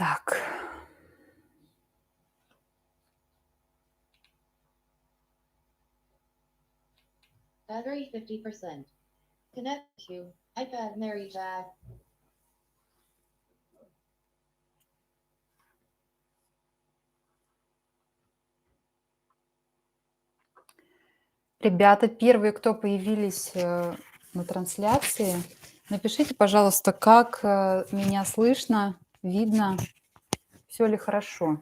Так. Battery 50%. Connect to iPad Mary Jack. Ребята, первые, кто появились на трансляции, напишите, пожалуйста, как меня слышно, видно, все ли хорошо.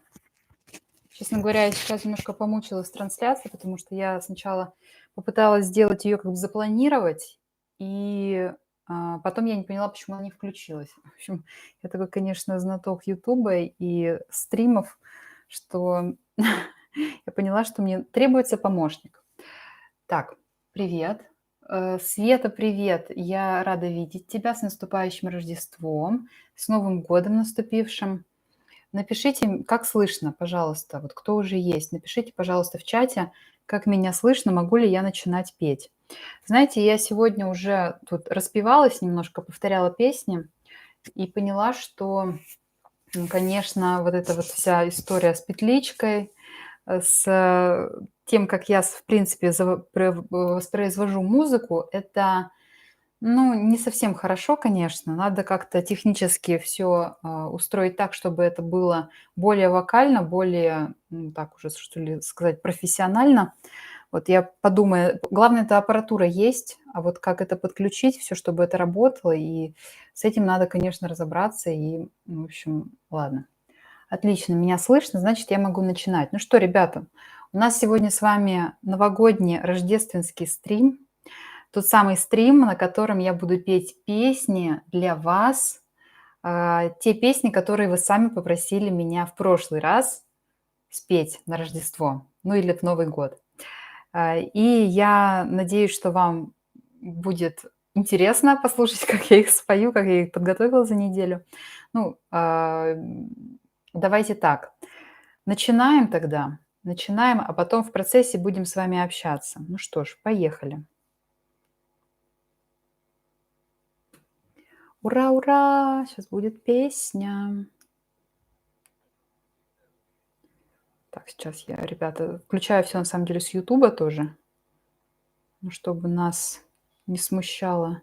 Честно говоря, я сейчас немножко помучилась с трансляцией, потому что я сначала попыталась сделать ее, как бы запланировать, и потом я не поняла, почему она не включилась. В общем, я такой, конечно, знаток Ютуба и стримов, что я поняла, что мне требуется помощник. Так, привет. Света, привет. Я рада видеть тебя с наступающим Рождеством, с Новым годом наступившим. Напишите, как слышно, пожалуйста, вот кто уже есть. Напишите, пожалуйста, в чате, как меня слышно, могу ли я начинать петь. Знаете, я сегодня уже тут распевалась немножко, повторяла песни и поняла, что, конечно, вот эта вот вся история с петличкой, с тем, как я, в принципе, воспроизвожу музыку, это, ну, не совсем хорошо, конечно. Надо как-то технически все устроить так, чтобы это было более вокально, более, так уже, что ли, сказать, профессионально. Вот я подумаю, главное, это аппаратура есть, а вот как это подключить, все, чтобы это работало, и с этим надо, конечно, разобраться, и, в общем, ладно. Отлично, меня слышно, значит, я могу начинать. Ну что, ребята, у нас сегодня с вами новогодний рождественский стрим. Тот самый стрим, на котором я буду петь песни для вас, те песни, которые вы сами попросили меня в прошлый раз спеть на Рождество, ну или в Новый год. И я надеюсь, что вам будет интересно послушать, как я их спою, как я их подготовила за неделю. Ну, давайте так. Начинаем тогда. Начинаем, а потом в процессе будем с вами общаться. Ну что ж, поехали. Ура, ура! Сейчас будет песня. Так, сейчас я, ребята, включаю все на самом деле с Ютуба тоже, ну, чтобы нас не смущала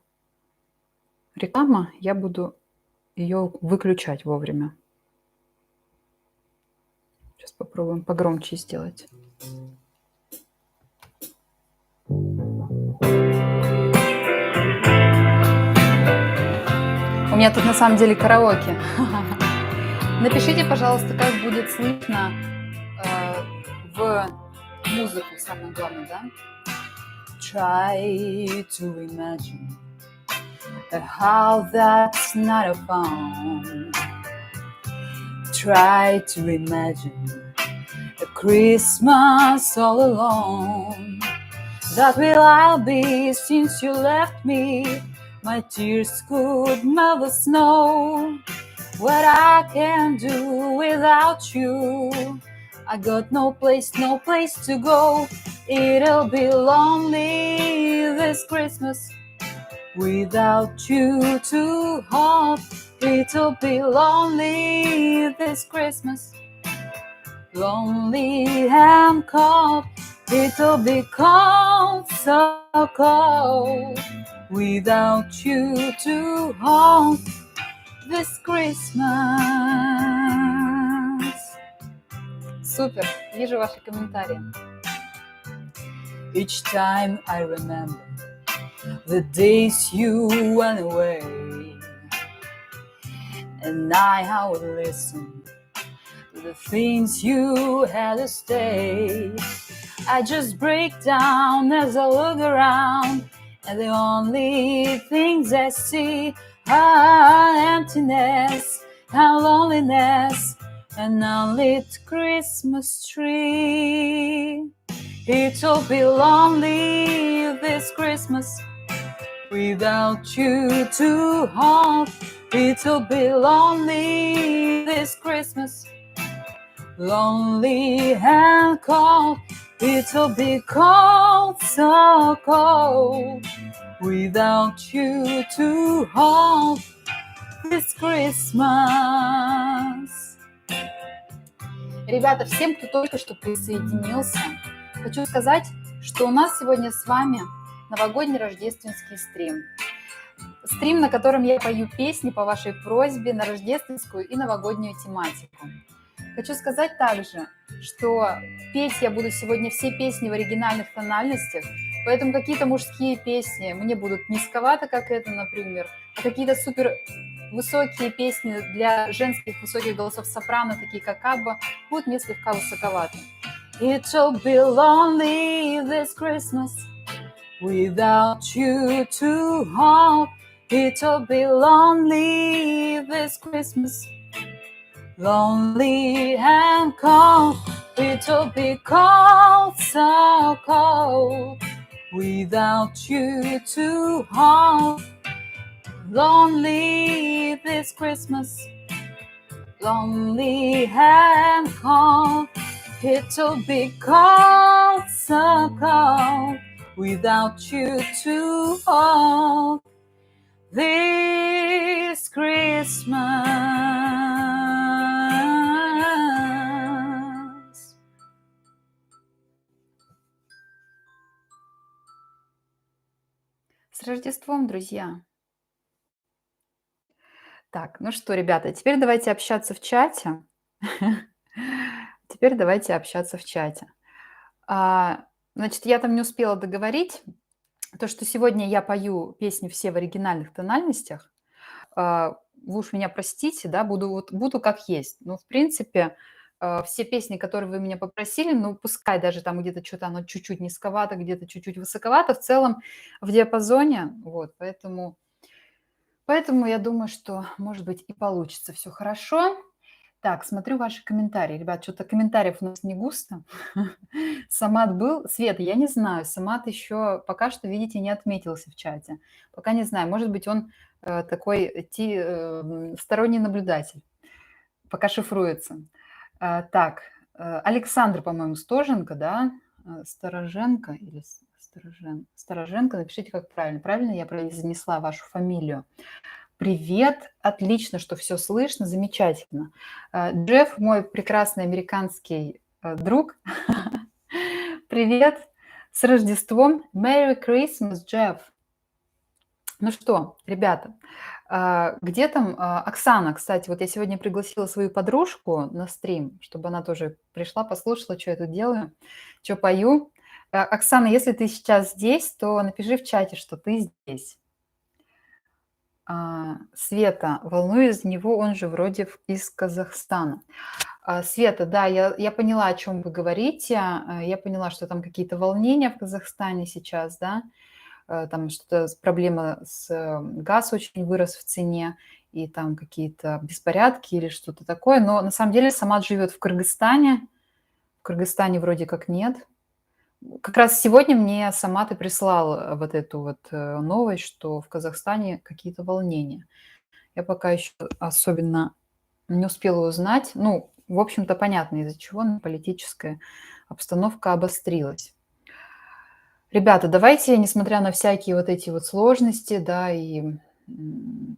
реклама, я буду ее выключать вовремя. Сейчас попробуем погромче сделать. У меня тут на самом деле караоке. Напишите, пожалуйста, как будет слышно в музыку, самое главное, да? Try to imagine how that's not a phone. Try to imagine a Christmas all alone. That will I'll be since you left me. My tears could melt the snow. What I can do without you. I got no place to go. It'll be lonely this Christmas without you to hold. It'll be lonely this Christmas, lonely and cold. It'll be cold, so cold, without you to hold this Christmas. Супер, вижу ваши комментарии. Each time I remember the days you went away, and I would listen to the things you had to say. I just break down as I look around, and the only things I see are emptiness and loneliness, and unlit Christmas tree. It'll be lonely this Christmas without you to hold. It'll be lonely this Christmas, lonely and cold. It'll be cold, so cold, without you to hold this Christmas. Ребята, всем, кто только что присоединился, хочу сказать, что у нас сегодня с вами новогодний рождественский стрим. Стрим, на котором я пою песни по вашей просьбе на рождественскую и новогоднюю тематику. Хочу сказать также, что петь я буду сегодня все песни в оригинальных тональностях, поэтому какие-то мужские песни мне будут низковато, как это, например, а какие-то супер высокие песни для женских высоких голосов сопрано, такие как Абба, будут мне слегка высоковаты. It'll be lonely this Christmas without you to hold. It'll be lonely this Christmas, lonely and cold. It'll be cold, so cold, without you to hold. Lonely this Christmas, lonely and cold. It'll be cold, so cold, without you to hold. This Christmas. С Рождеством, друзья! Так, ну что, ребята, теперь давайте общаться в чате. Теперь давайте общаться в чате. Значит, я там не успела договорить. То, что сегодня я пою песни все в оригинальных тональностях. Вы уж меня простите, да, буду как есть. Ну, в принципе, все песни, которые вы меня попросили, ну, пускай даже там где-то что-то оно чуть-чуть низковато, где-то чуть-чуть высоковато, в целом в диапазоне. Вот, поэтому я думаю, что, может быть, и получится все хорошо. Так, смотрю ваши комментарии. Ребят, что-то комментариев у нас не густо. Самат был. Света, я не знаю. Самат еще пока что, видите, не отметился в чате. Пока не знаю. Может быть, он такой сторонний наблюдатель. Пока шифруется. Так, Александр, по-моему, Стоженко, да? Стороженко или Стороженко. Напишите, как правильно. Правильно я произнесла вашу фамилию? Привет, отлично, что все слышно, замечательно. Джефф, мой прекрасный американский друг, привет, с Рождеством, Merry Christmas, Джефф. Ну что, ребята, где там Оксана? Кстати, вот я сегодня пригласила свою подружку на стрим, чтобы она тоже пришла, послушала, что я тут делаю, что пою. Оксана, если ты сейчас здесь, то напиши в чате, что ты здесь. Света, волнуюсь за него, он же вроде из Казахстана. Света, да, я поняла, о чем вы говорите. Я поняла, что там какие-то волнения в Казахстане сейчас, да. Там что-то проблема с газ очень вырос в цене, и там какие-то беспорядки или что-то такое. Но на самом деле Самат живет в Кыргызстане. В Кыргызстане вроде как нет. Как раз сегодня мне Самат и прислал вот эту вот новость, что в Казахстане какие-то волнения. Я пока еще особенно не успела узнать. Ну, в общем-то, понятно, из-за чего, но политическая обстановка обострилась. Ребята, давайте, несмотря на всякие вот эти вот сложности, да, и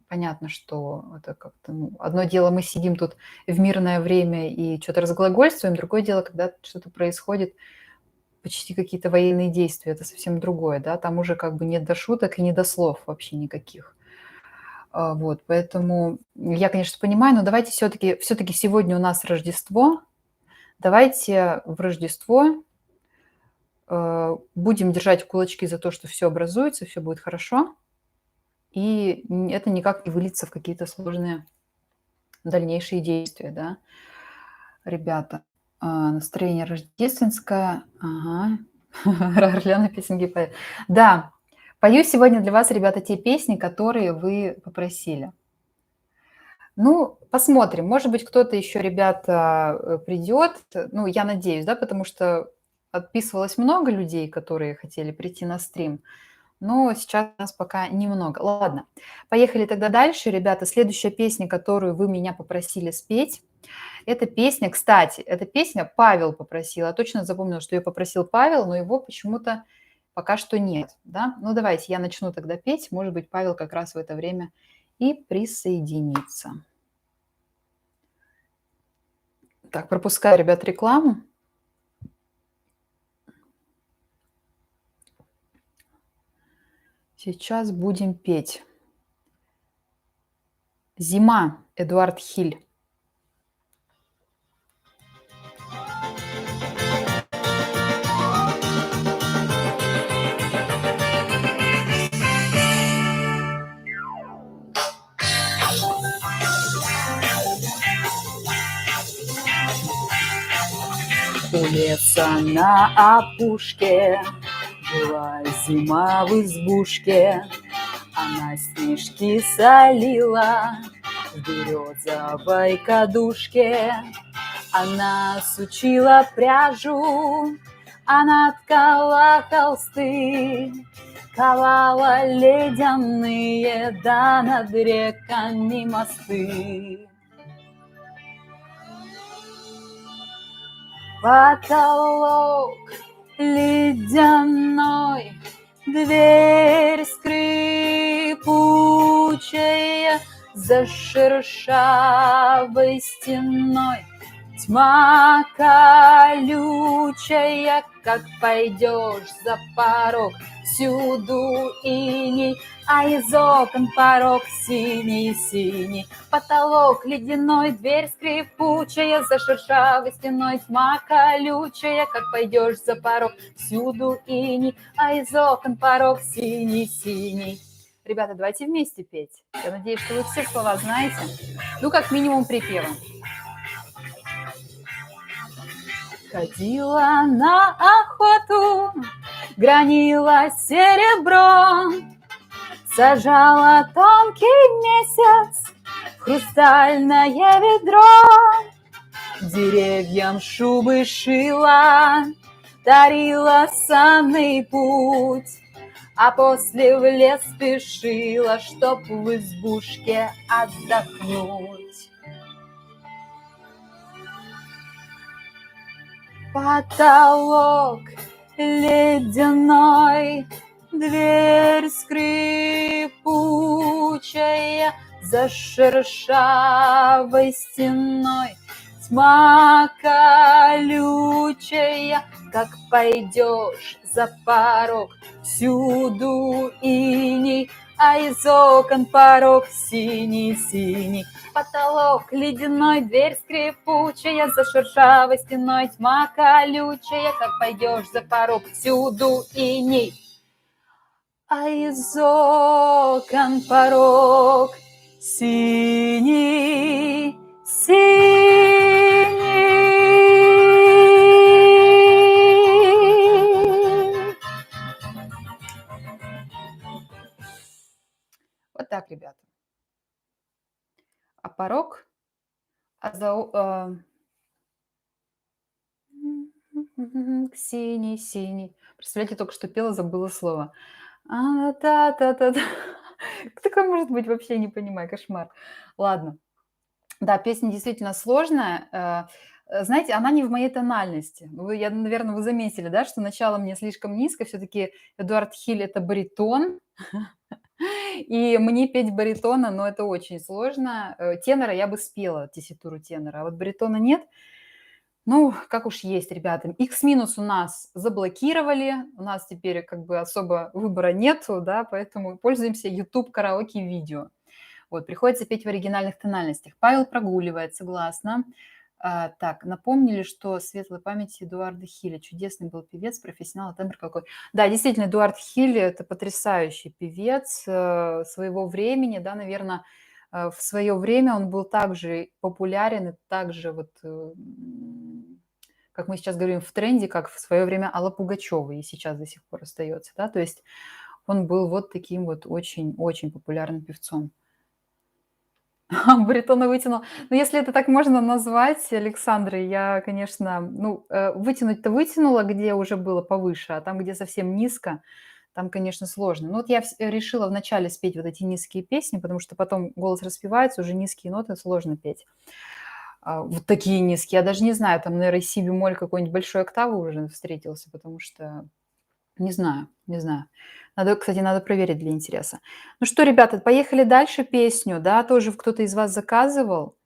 понятно, что это как-то, ну, одно дело, мы сидим тут в мирное время и что-то разглагольствуем, другое дело, когда что-то происходит, почти какие-то военные действия, это совсем другое, да, там уже как бы нет до шуток и не до слов вообще никаких. Вот, поэтому я, конечно, понимаю, но давайте все-таки сегодня у нас Рождество, давайте в Рождество будем держать кулачки за то, что все образуется, все будет хорошо, и это никак не выльется в какие-то сложные дальнейшие действия, да, ребята. Настроение рождественское, ага, Орляна песенки поет. Да, пою сегодня для вас, ребята, те песни, которые вы попросили. Ну, посмотрим. Может быть, кто-то еще, ребята, придет. Ну, я надеюсь, да, потому что отписывалось много людей, которые хотели прийти на стрим. Но сейчас нас пока немного. Ладно, поехали тогда дальше, ребята. Следующая песня, которую вы меня попросили спеть, эта песня, кстати, эта песня Павел попросил. Я точно запомнила, что ее попросил Павел, но его почему-то пока что нет. Да? Ну, давайте я начну тогда петь. Может быть, Павел как раз в это время и присоединится. Так, пропускаю, ребят, рекламу. Сейчас будем петь. «Зима», Эдуард Хиль. У леса на опушке жила зима в избушке. Она снежки солила в березовой кадушке. Она сучила пряжу, она ткала холсты, ковала ледяные, да над реками мосты. Потолок ледяной, дверь скрипучая, за шершавой стеной тьма колючая. Как пойдешь за порог, всюду иней, а из окон порог синий-синий. Потолок ледяной, дверь скрипучая, за шершавой стеной тьма колючая. Как пойдешь за порог, всюду иней, а из окон порог синий-синий. Ребята, давайте вместе петь. Я надеюсь, что вы все слова знаете. Ну, как минимум припевом. Ходила на охоту, гранила серебро, сажала тонкий месяц в хрустальное ведро. Деревьям шубы шила, дарила санный путь, а после в лес спешила, чтоб в избушке отдохнуть. Потолок ледяной, дверь скрипучая, за шершавой стеной тьма колючая. Как пойдешь за порог, всюду иней, а из окон порог синий-синий. Потолок ледяной, дверь скрипучая, за шершавой стеной тьма колючая. Как пойдешь за порог, всюду иней, а из окон порог синий, синий. Вот так, ребята. А порог, синий-синий. Представляете, только что пела, забыла слово. Та-та-та-та. Такое может быть, вообще не понимаю, кошмар. Ладно. Да, песня действительно сложная. Знаете, она не в моей тональности. Наверное, вы заметили, да, что начало мне слишком низко. Все-таки Эдуард Хиль – это баритон. И мне петь баритона, но это очень сложно. Тенора я бы спела, тесситуру тенора, а вот баритона нет. Ну, как уж есть, ребята. X- у нас заблокировали, у нас теперь как бы особо выбора нету, да, поэтому пользуемся YouTube караоке видео. Вот, приходится петь в оригинальных тональностях. Павел прогуливает, согласна. Так, напомнили, что светлой памяти Эдуарда Хиля. Чудесный был певец, профессионал, тембр какой. Да, действительно, Эдуард Хиль – это потрясающий певец своего времени, да, наверное, в свое время он был также популярен и также вот, как мы сейчас говорим, в тренде, как в свое время Алла Пугачева и сейчас до сих пор остается, да, то есть он был вот таким вот очень-очень популярным певцом. Баритона вытянул. Ну, если это так можно назвать, Александра, я, конечно, ну, вытянуть-то вытянула, где уже было повыше, а там, где совсем низко, там, конечно, сложно. Ну, вот я решила вначале спеть вот эти низкие песни, потому что потом голос распевается, уже низкие ноты сложно петь. Вот такие низкие. Я даже не знаю, там, наверное, си бемоль какой-нибудь большой октавы уже встретился, потому что не знаю, не знаю. Надо, кстати, надо проверить для интереса. Ну что, ребята, поехали дальше песню, да, тоже кто-то из вас заказывал.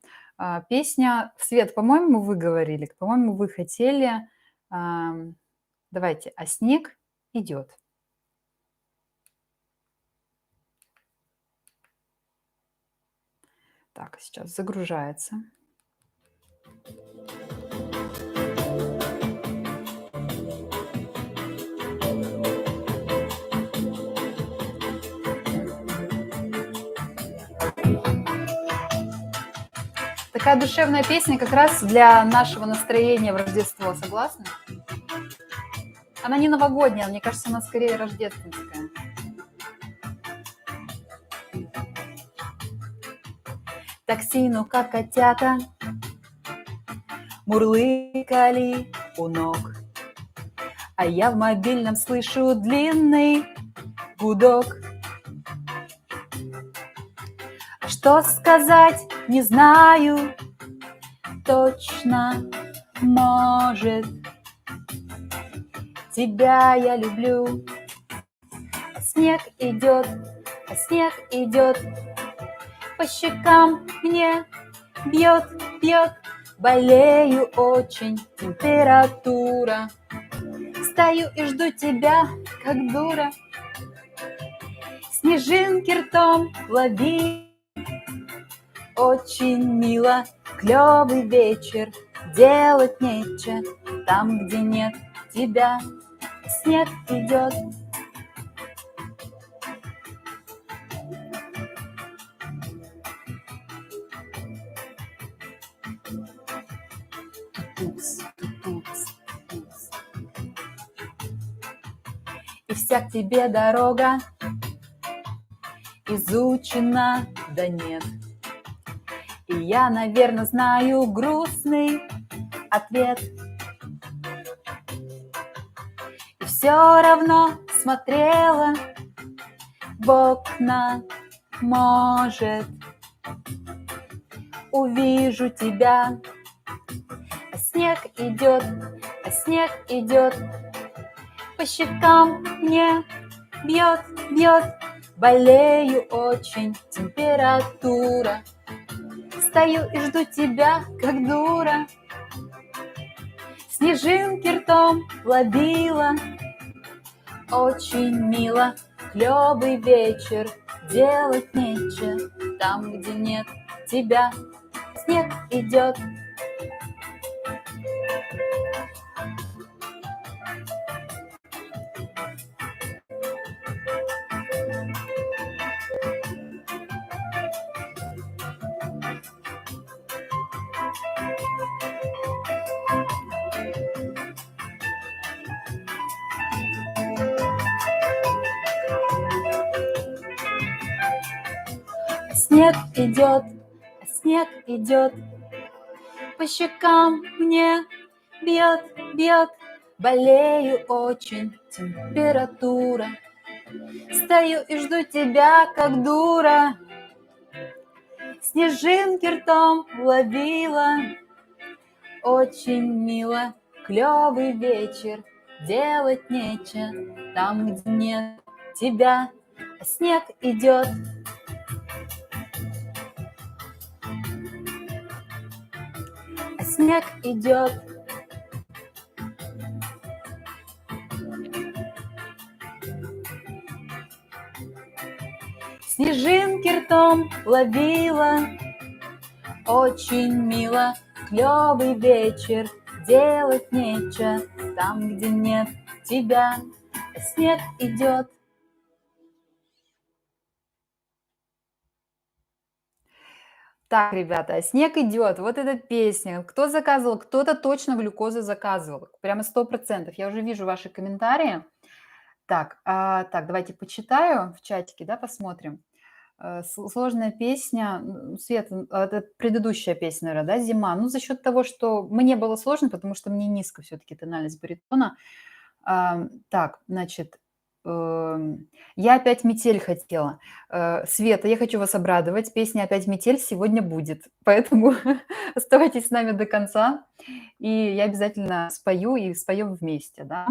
Песня «Свет», по-моему, вы говорили, по-моему, вы хотели. Давайте, а снег идет. Так, сейчас загружается. Такая душевная песня как раз для нашего настроения в Рождество, согласны? Она не новогодняя, мне кажется, она скорее рождественская. Такси, ну как котята, мурлыкали у ног, а я в мобильном слышу длинный гудок. Что сказать, не знаю точно, может, тебя я люблю. Снег идет, по щекам мне бьет, болею очень, температура. Стою и жду тебя, как дура. Снежинки ртом лови. Очень мило, клёвый вечер, делать нечего, там, где нет тебя, снег идет. И вся к тебе дорога изучена, да нет. И я, наверное, знаю грустный ответ. И все равно смотрела в окна, может, увижу тебя. А снег идет, по щекам мне бьет, болею очень, температура. Стою и жду тебя, как дура. Снежинки ртом ловила. Очень мило, клёвый вечер, делать нечего, там, где нет тебя, снег идет. Снег идет, по щекам мне бьет, болею очень, температура. Стою и жду тебя, как дура. Снежинки ртом ловила. Очень мило, клёвый вечер, делать нечего, там, где нет тебя, а снег идет. А снег идет. Снежинки ртом ловила. Очень мило, клёвый вечер, делать нечего, там, где нет тебя, а снег идет. Так, ребята, снег идет. Вот эта песня. Кто заказывал? Кто-то точно глюкозы заказывал. Прямо 100%. Я уже вижу ваши комментарии. Так, давайте почитаю в чатике, да, посмотрим. Сложная песня. Свет, это предыдущая песня, наверное, да, «Зима». Ну, за счет того, что мне было сложно, потому что мне низко все-таки тональность баритона. Так, значит, я опять метель хотела. Света, я хочу вас обрадовать. Песня «Опять метель» сегодня будет. Поэтому оставайтесь с нами до конца. И я обязательно спою и споем вместе, да.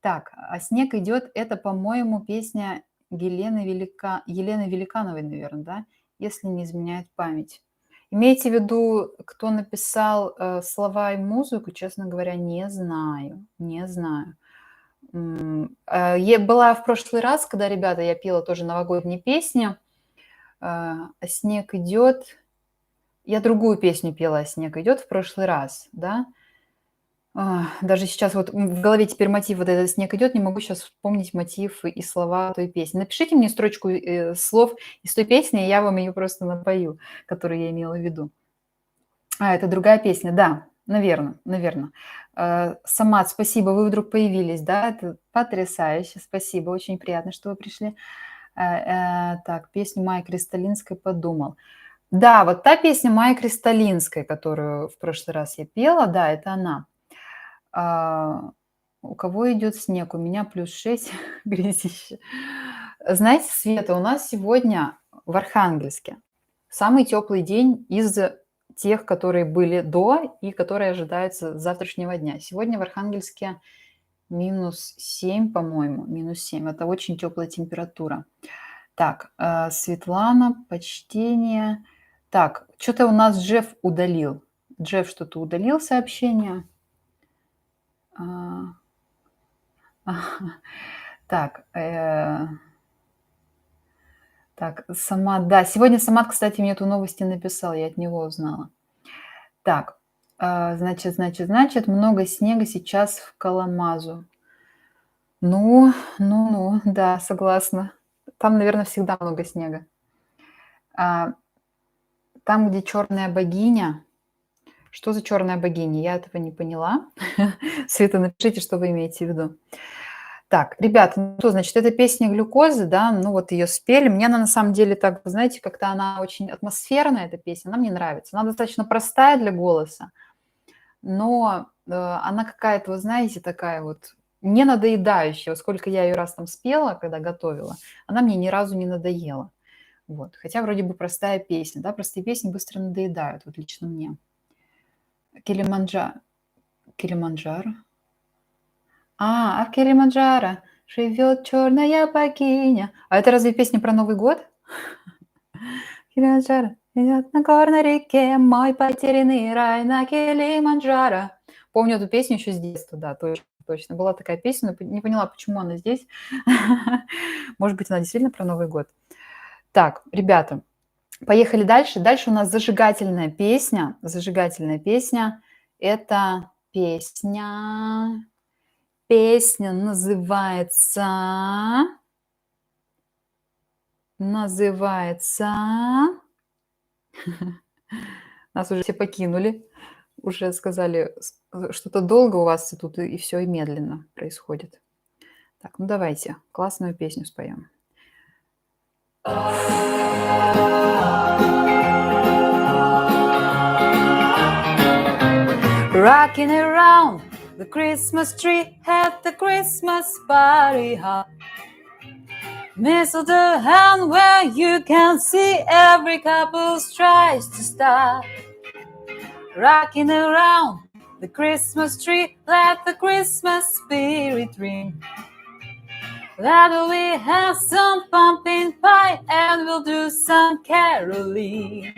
Так, а «Снег идет» — это, по-моему, песня Елены Великановой, наверное, да, если не изменяет память. Имейте в виду, кто написал слова и музыку, честно говоря, не знаю, не знаю. Я была в прошлый раз, когда, ребята, я пела тоже новогодние песни. «А снег идет». Я другую песню пела «А снег идет» в прошлый раз, да. Даже сейчас вот в голове теперь мотив вот этот «Снег идет», не могу сейчас вспомнить мотив и слова той песни. Напишите мне строчку слов из той песни, и я вам ее просто напою, которую я имела в виду. Это другая песня, да, наверно. Самат, спасибо, вы вдруг появились, да, это потрясающе, спасибо, очень приятно, что вы пришли. Так, песню Майи Кристалинской «Подумал». Да, вот та песня Майи Кристалинской, которую в прошлый раз я пела, да, это она. У кого идет снег? У меня +6, грязище. Знаете, Света, у нас сегодня в Архангельске самый теплый день из тех, которые были до и которые ожидаются с завтрашнего дня. Сегодня в Архангельске -7, по-моему, -7. Это очень теплая температура. Так, Светлана, почтение. Так, что-то у нас Джефф удалил. Джефф что-то удалил сообщение. Так, так, Самат, да, сегодня Самат, кстати, мне эту новость написал, я от него узнала. Так, значит, много снега сейчас в Каламазу. Ну, да, согласна. Там, наверное, всегда много снега. Там, где черная богиня. Что за черная богиня? Я этого не поняла. Света, напишите, что вы имеете в виду. Так, ребята, ну что, значит, это песня «Глюкозы», да, ну вот ее спели. Мне она на самом деле так, вы знаете, как-то она очень атмосферная, эта песня, она мне нравится. Она достаточно простая для голоса, но она какая-то, вы знаете, такая вот не надоедающая. Вот сколько я ее раз там спела, когда готовила, она мне ни разу не надоела. Вот. Хотя вроде бы простая песня, да, простые песни быстро надоедают, вот лично мне. Килиманджаро. А в Килиманджаро живет черная богиня. А это разве песня про Новый год? Килиманджаро идет на горной реке, мой потерянный рай на Килиманджаро. Помню эту песню еще с детства, да, точно. Была такая песня, но не поняла, почему она здесь. Может быть, она действительно про Новый год. Так, ребята, поехали дальше. Дальше у нас зажигательная песня. Зажигательная песня – это песня называется Нас уже все покинули, уже сказали, что-то долго у вас тут и все и медленно происходит. Так, ну давайте классную песню споем. Rocking around the Christmas tree at the Christmas party hop. Mistletoe hand where you can see every couple tries to stop. Rocking around the Christmas tree, let the Christmas spirit ring. That we have some pumpkin pie and we'll do some caroling.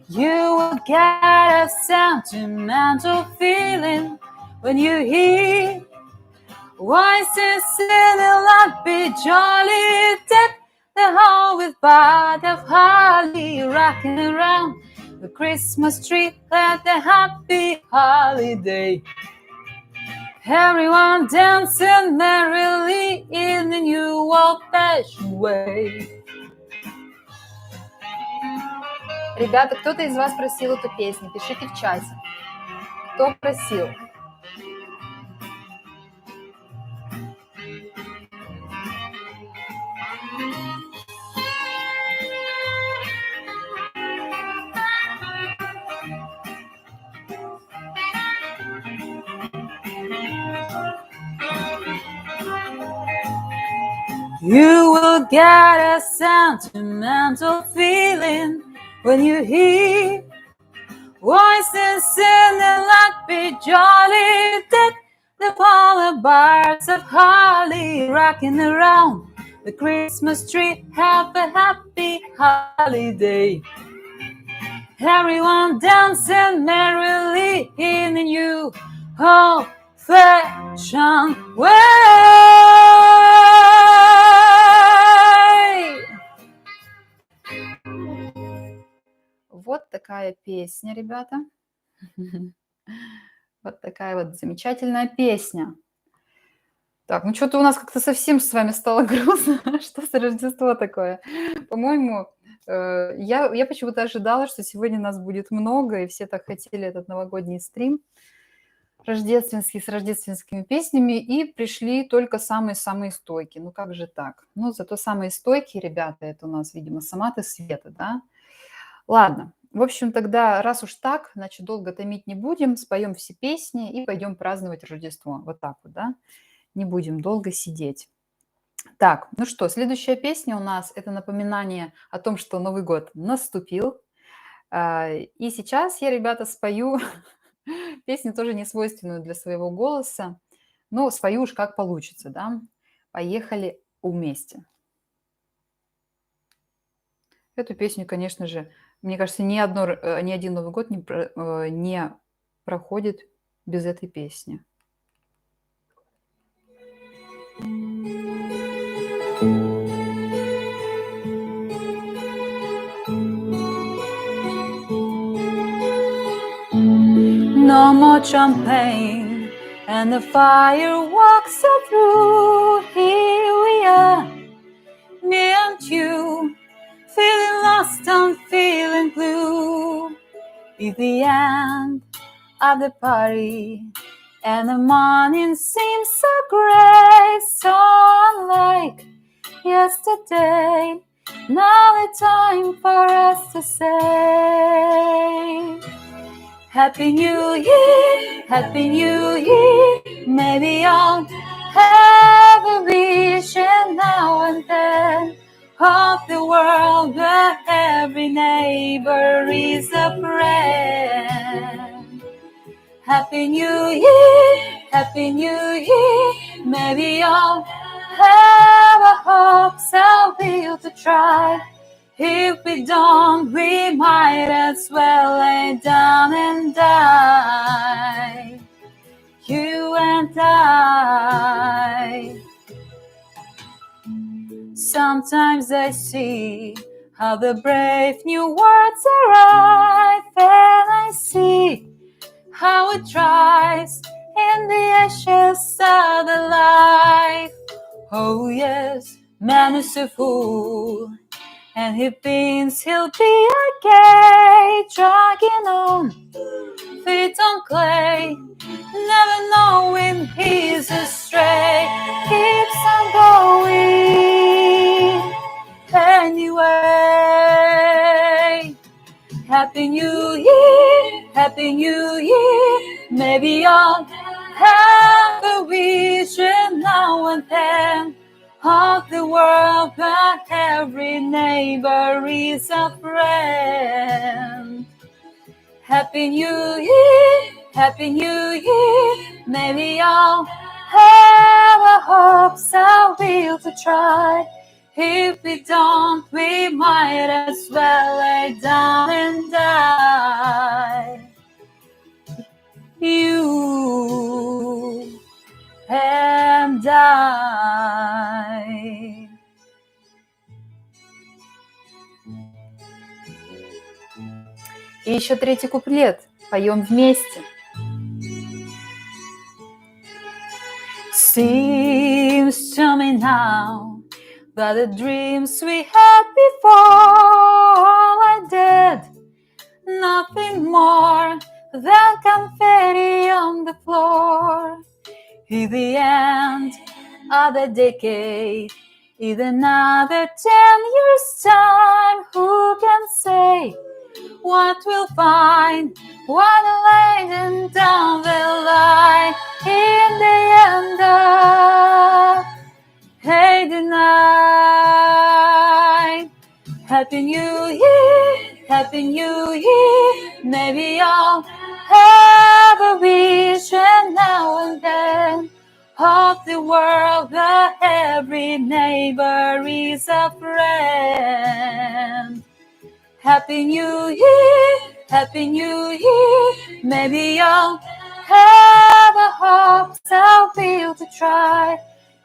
You will get a sentimental feeling when you hear voices singing like be jolly. Deck the hall with boughs of holly, rocking around the Christmas tree at the happy holiday. Everyone dancing merrily in the new old-fashioned way. Ребята, кто-то из вас просил эту песню? Пишите в чате. Кто просил? You will get a sentimental feeling when you hear voices singing like be jolly. Deck the polar bars of holly, rocking around the Christmas tree. Have a happy holiday. everyone dancing merrily in the new old-fashioned way. Вот такая песня, ребята. Вот такая вот замечательная песня. Так, ну что-то у нас как-то совсем с вами стало грустно. Что за Рождество такое? По-моему, я почему-то ожидала, что сегодня нас будет много, и все так хотели этот новогодний стрим рождественский с рождественскими песнями, и пришли только самые-самые стойкие. Ну как же так? Ну зато самые стойкие ребята, это у нас, видимо, сама ты, Света, да? Ладно, в общем, тогда, раз уж так, значит, долго томить не будем, споем все песни и пойдем праздновать Рождество. Вот так вот, да? Не будем долго сидеть. Так, ну что, следующая песня у нас – это напоминание о том, что Новый год наступил. И сейчас я, ребята, спою песню, тоже не свойственную для своего голоса, но спою уж как получится, да? Поехали вместе. Эту песню, конечно же, мне кажется, ни один Новый год не проходит без этой песни. No more champagne and the fireworks are through. Here we are, me and you, feeling lost and feeling blue. It's the end of the party, and the morning seems so gray, so unlike yesterday. Now it's time for us to say Happy New Year, Happy New Year. Maybe I'll have a vision now and then of the world where every neighbor is a friend. Happy New Year, Happy New Year. Maybe I'll have a hope, so we'll to try. If we don't, we might as well lay down and die. You and I. Sometimes I see how the brave new words arrive, and I see how it tries in the ashes of the life. Oh yes, man is a fool, and he thinks he'll be okay, dragging on, feet on clay, never knowing he's astray, keeps on going anyway. Happy New Year, Happy New Year. Maybe I'll have a vision now and then of the world where every neighbor is a friend. Happy New Year, Happy New Year. Maybe I'll have a hope, so we'll to try. If we don't, we might as well lay down and die. You and I. И еще третий куплет. Поем вместе. Seems to me now that the dreams we had before are dead. Nothing more than confetti on the floor. In the end of the decade, in another 10 years' time, who can say what we'll find when laying down the line in the end of the night. Happy New Year, Happy New Year. Maybe I'll have a vision now and then of the world where every neighbor is a friend. Happy New Year, Happy New Year. Maybe you'll have a hope, so feel to try.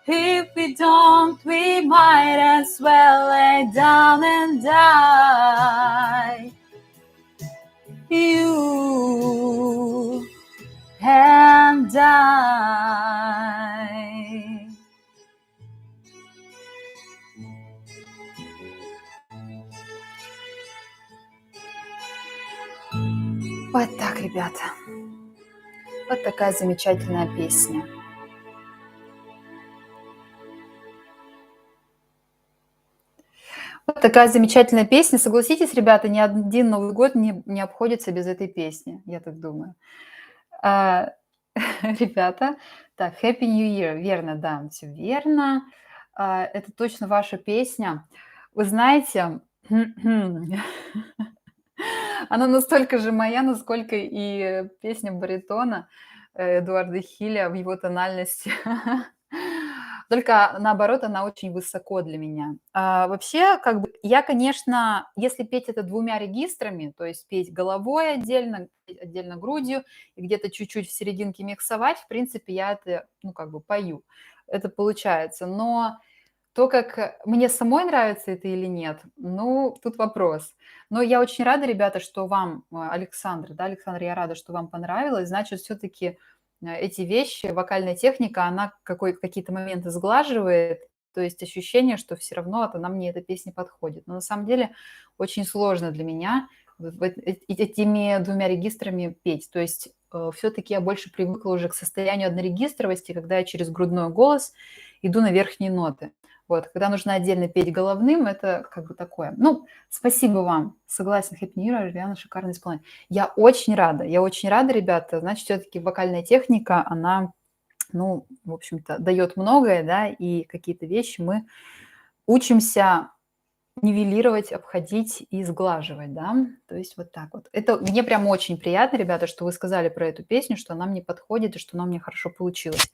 If we don't, we might as well lay down and die. You and I. Вот так, ребята. Вот такая замечательная песня. Вот такая замечательная песня. Согласитесь, ребята, ни один Новый год не обходится без этой песни, я так думаю. Ребята, так, Happy New Year, верно, да, все верно. Это точно ваша песня. Вы знаете, она настолько же моя, насколько и песня баритона Эдуарда Хиля в его тональности. Только наоборот, она очень высоко для меня. Вообще, как бы, я, конечно, если петь это двумя регистрами, то есть петь головой отдельно, отдельно грудью и где-то чуть-чуть в серединке миксовать, в принципе, я это, ну, как бы пою. Это получается. Но то, как мне самой нравится это или нет, ну, тут вопрос. Но я очень рада, ребята, что вам, Александр, да, Александр, я рада, что вам понравилось. Значит, все-таки эти вещи, вокальная техника, она какие-то моменты сглаживает, то есть ощущение, что все равно она мне, эта песня подходит. Но на самом деле очень сложно для меня этими двумя регистрами петь. То есть все-таки я больше привыкла уже к состоянию однорегистровости, когда я через грудной голос иду на верхние ноты. Вот, когда нужно отдельно петь головным, это как бы такое. Ну, спасибо вам. Согласен, Happy New Year, реально шикарное исполнение. Я очень рада, ребята. Значит, все-таки вокальная техника, она, ну, в общем-то, дает многое, да, и какие-то вещи мы учимся нивелировать, обходить и сглаживать, да. То есть вот так вот. Это мне прям очень приятно, ребята, что вы сказали про эту песню, что она мне подходит и что она у меня хорошо получилась.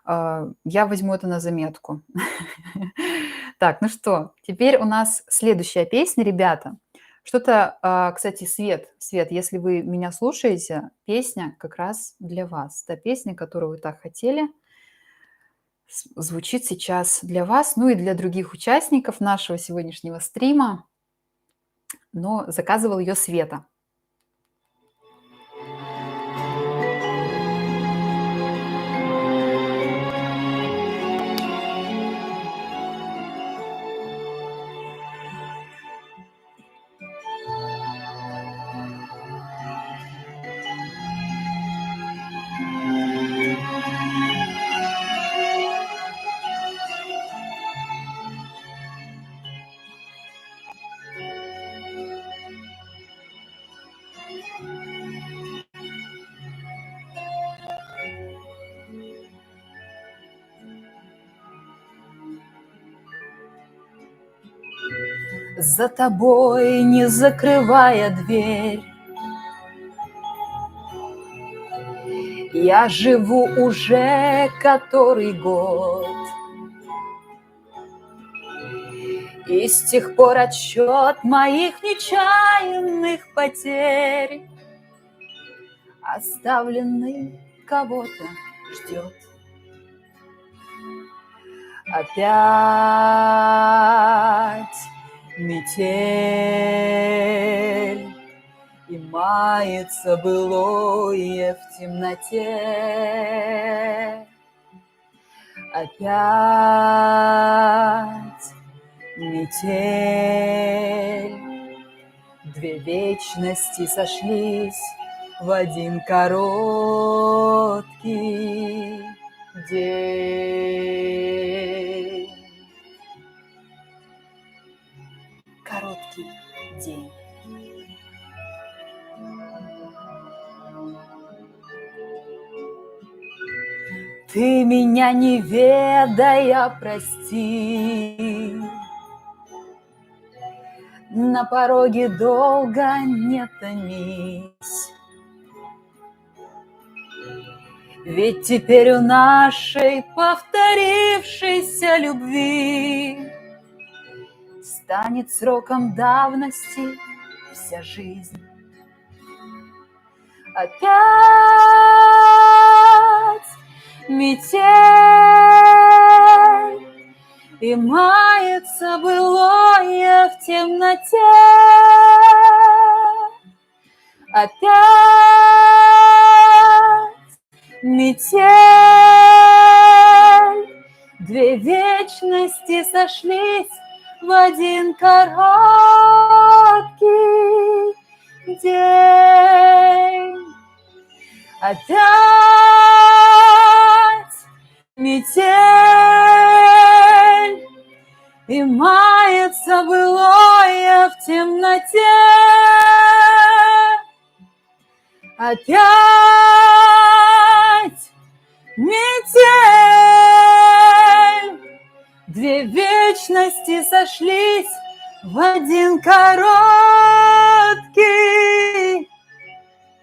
Я возьму это на заметку. Так, ну что, теперь у нас следующая песня, ребята. Что-то, кстати, Свет, если вы меня слушаете, песня как раз для вас. Та песня, которую вы так хотели, звучит сейчас для вас, ну и для других участников нашего сегодняшнего стрима, но заказывал ее Света. За тобой, не закрывая дверь, я живу уже который год. И с тех пор отсчет моих нечаянных потерь оставленный кого-то ждет. Опять метель, и мается былое в темноте. Опять метель, две вечности сошлись в один короткий день. Короткий день. Ты меня не ведая прости, на пороге долго не томись. Ведь теперь у нашей повторившейся любви станет сроком давности вся жизнь. Опять метель, и мается былое в темноте. Опять метель, две вечности сошлись в один короткий день. Опять метель, и мается былое в темноте. Опять метель, две вечности сошлись в один короткий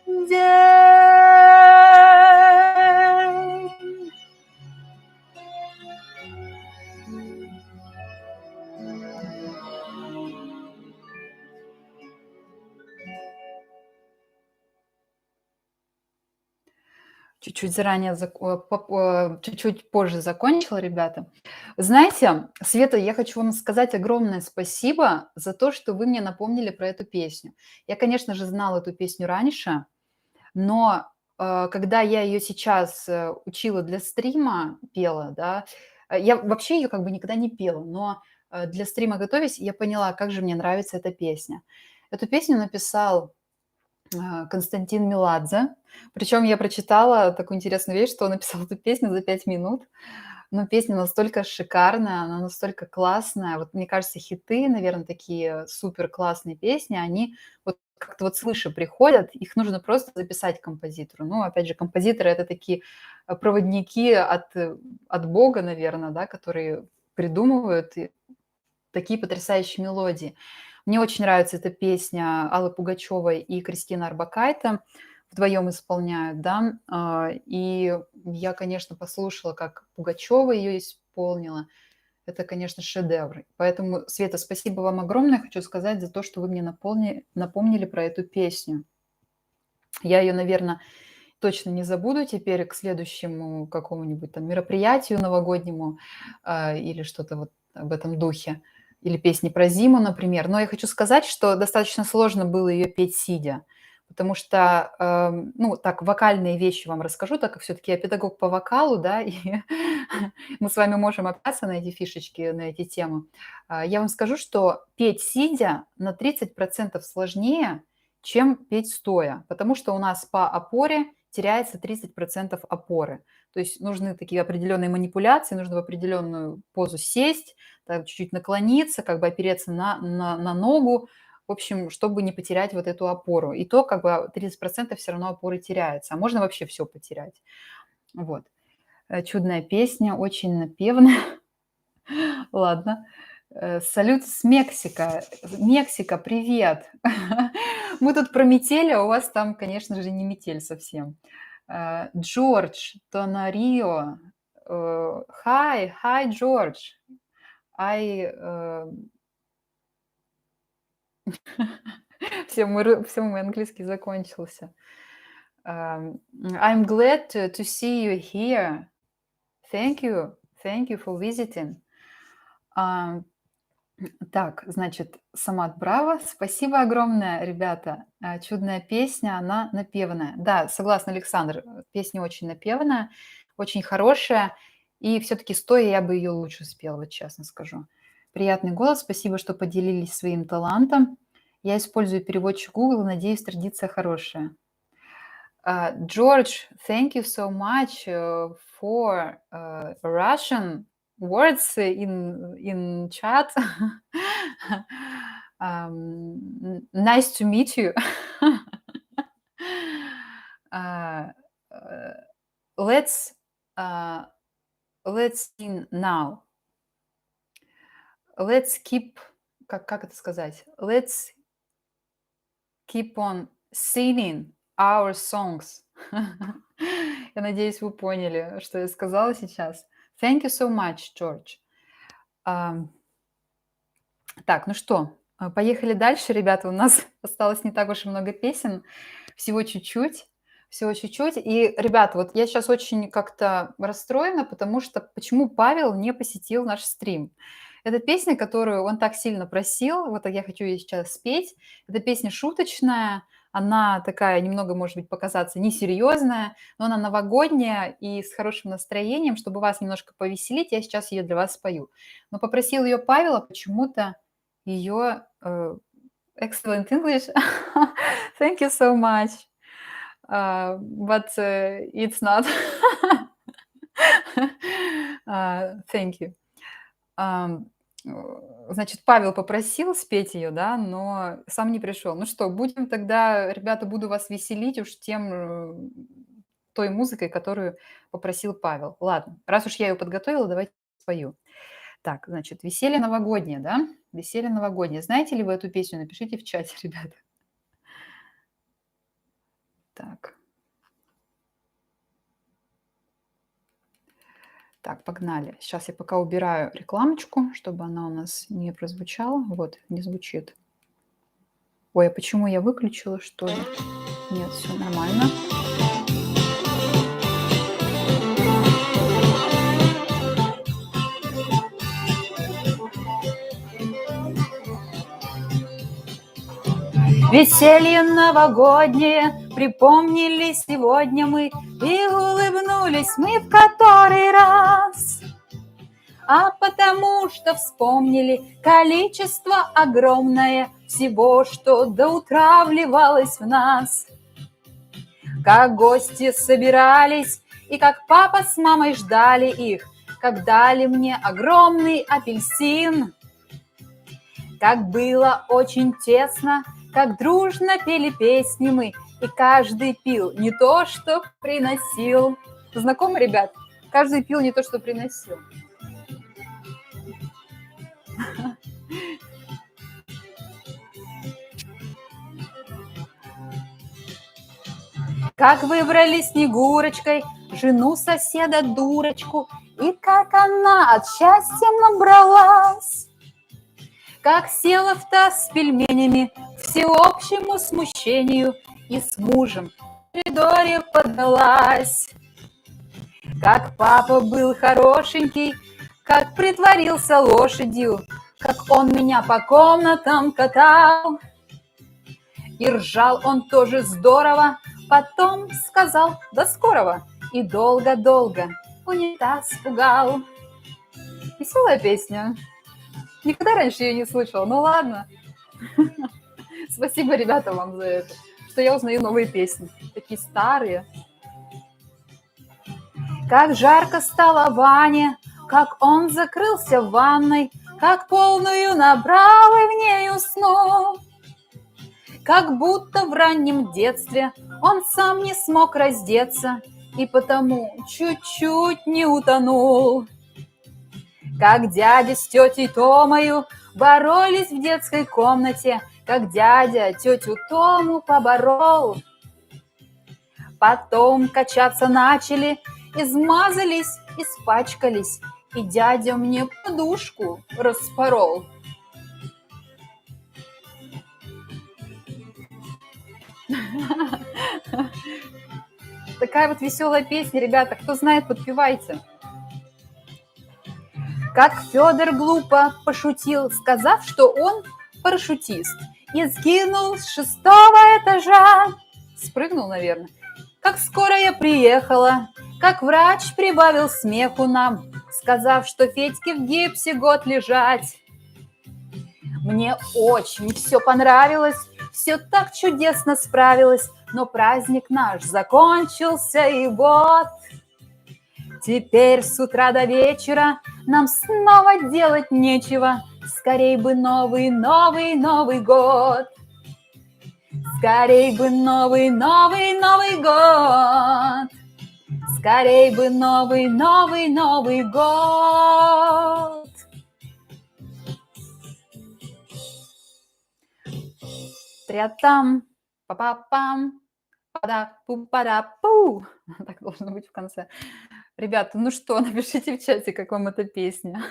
день. Чуть-чуть заранее, чуть-чуть позже закончила, ребята. Знаете, Света, я хочу вам сказать огромное спасибо за то, что вы мне напомнили про эту песню. Я, конечно же, знала эту песню раньше, но когда я ее сейчас учила для стрима, пела, да, я вообще ее как бы никогда не пела, но для стрима готовясь, я поняла, как же мне нравится эта песня. Эту песню написал Константин Меладзе. Причем я прочитала такую интересную вещь, что он написал эту песню за 5 минут. Но песня настолько шикарная, она настолько классная. Вот мне кажется, хиты, наверное, такие супер классные песни, они вот как-то вот свыше приходят, их нужно просто записать композитору. Ну, опять же, композиторы – это такие проводники от Бога, наверное, да, которые придумывают такие потрясающие мелодии. Мне очень нравится эта песня Аллы Пугачевой и Кристины Орбакайте. Вдвоем исполняют, да. И я, конечно, послушала, как Пугачева ее исполнила. Это, конечно, шедевр. Поэтому, Света, спасибо вам огромное. Хочу сказать за то, что вы мне напомнили про эту песню. Я ее, наверное, точно не забуду теперь к следующему какому-нибудь там мероприятию новогоднему или что-то вот об этом духе. Или песни про зиму, например. Но я хочу сказать, что достаточно сложно было ее петь сидя, потому что, ну, так, вокальные вещи вам расскажу, так как все-таки я педагог по вокалу, да, и мы с вами можем общаться на эти фишечки, на эти темы. Я вам скажу, что петь сидя на 30% сложнее, чем петь стоя, потому что у нас по опоре теряется 30% опоры. То есть нужны такие определенные манипуляции, нужно в определенную позу сесть, так, чуть-чуть наклониться, как бы опереться на ногу, в общем, чтобы не потерять вот эту опору. И то как бы 30% все равно опоры теряется, а можно вообще все потерять. Вот. Чудная песня, очень напевная. Ладно. Салют с Мексика. Мексика, привет. Мы тут про метель, а у вас там, конечно же, не метель совсем. Джордж Тонарио. Hi, Джордж. Все, мой английский закончился. I'm glad to see you here. Thank you for visiting. Так, значит, Самат, браво. Спасибо огромное, ребята. Чудная песня, она напевная. Да, согласна, Александр, песня очень напевная, очень хорошая. И все-таки стоя я бы ее лучше спела, вот честно скажу. Приятный голос, спасибо, что поделились своим талантом. Я использую переводчик Google, надеюсь, традиция хорошая. George, thank you so much for Russian words in chat. Nice to meet you. Let's sing now. Let's keep, как это сказать? Let's keep on singing our songs. Я надеюсь, вы поняли, что я сказала сейчас. Thank you so much, George. Так, ну что, Поехали дальше, ребята. У нас осталось не так уж и много песен, всего чуть-чуть, всего чуть-чуть. И, ребята, вот я сейчас очень как-то расстроена, потому что почему Павел не посетил наш стрим? Это песня, которую он так сильно просил, вот я хочу ее сейчас спеть. Эта песня шуточная, она такая немного, может быть, показаться несерьезная, но она новогодняя и с хорошим настроением, чтобы вас немножко повеселить, я сейчас ее для вас спою. Но попросил ее Павел, а почему-то ее excellent English. Thank you so much. But it's not. Thank you. Ам, Значит, Павел попросил спеть ее, да, но сам не пришел. Ну что, будем тогда, ребята, буду вас веселить уж той музыкой, которую попросил Павел. Ладно, раз уж я ее подготовила, давайте спою. Так, значит, «Веселье новогоднее», да? «Веселье новогоднее». Знаете ли вы эту песню? Напишите в чате, ребята. Так. Так, погнали. Сейчас я пока убираю рекламочку, чтобы она у нас не прозвучала. Вот, не звучит. Ой, а почему я выключила, что ли? Нет, все нормально. Веселье новогоднее припомнили сегодня мы, и улыбнулись мы в который раз. А потому что вспомнили количество огромное всего, что до утра вливалось в нас. Как гости собирались, и как папа с мамой ждали их, как дали мне огромный апельсин. Как было очень тесно, как дружно пели песни мы, и каждый пил не то, что приносил. Знакомы, ребят? Каждый пил не то, что приносил. Как выбрали Снегурочкой жену соседа дурочку, и как она от счастья набралась. Как села в таз с пельменями к всеобщему смущению и с мужем в коридоре подалась. Как папа был хорошенький, как притворился лошадью, как он меня по комнатам катал. И ржал он тоже здорово, потом сказал «до скорого» и долго-долго унитаз пугал. Веселая песня. Никогда раньше ее не слышала, ну ладно. Спасибо, ребята, вам за это, что я узнаю новые песни, такие старые. Как жарко стало Ване, как он закрылся в ванной, как полную набрал и в ней уснул. Как будто в раннем детстве он сам не смог раздеться и потому чуть-чуть не утонул. Как дядя с тетей Томою боролись в детской комнате, как дядя тетю Тому поборол. Потом качаться начали, измазались, испачкались, и дядя мне подушку распорол. Такая вот веселая песня, ребята. Кто знает, подпевайте. Как Федор глупо пошутил, сказав, что он парашютист, и сгинул с 6-го этажа. Спрыгнул, наверное. Как скоро я приехала, как врач прибавил смеху нам, сказав, что Федьке в гипсе год лежать. Мне очень все понравилось, все так чудесно справилось, но праздник наш закончился, и вот теперь с утра до вечера нам снова делать нечего. Скорей бы новый, новый, Новый год. Скорей бы новый, новый, Новый год. Скорей бы новый, новый, Новый год. Тря-там, па-па-пам, пада-пу-пада-пу. Так должно быть в конце. Ребята, ну что, напишите в чате, как вам эта песня.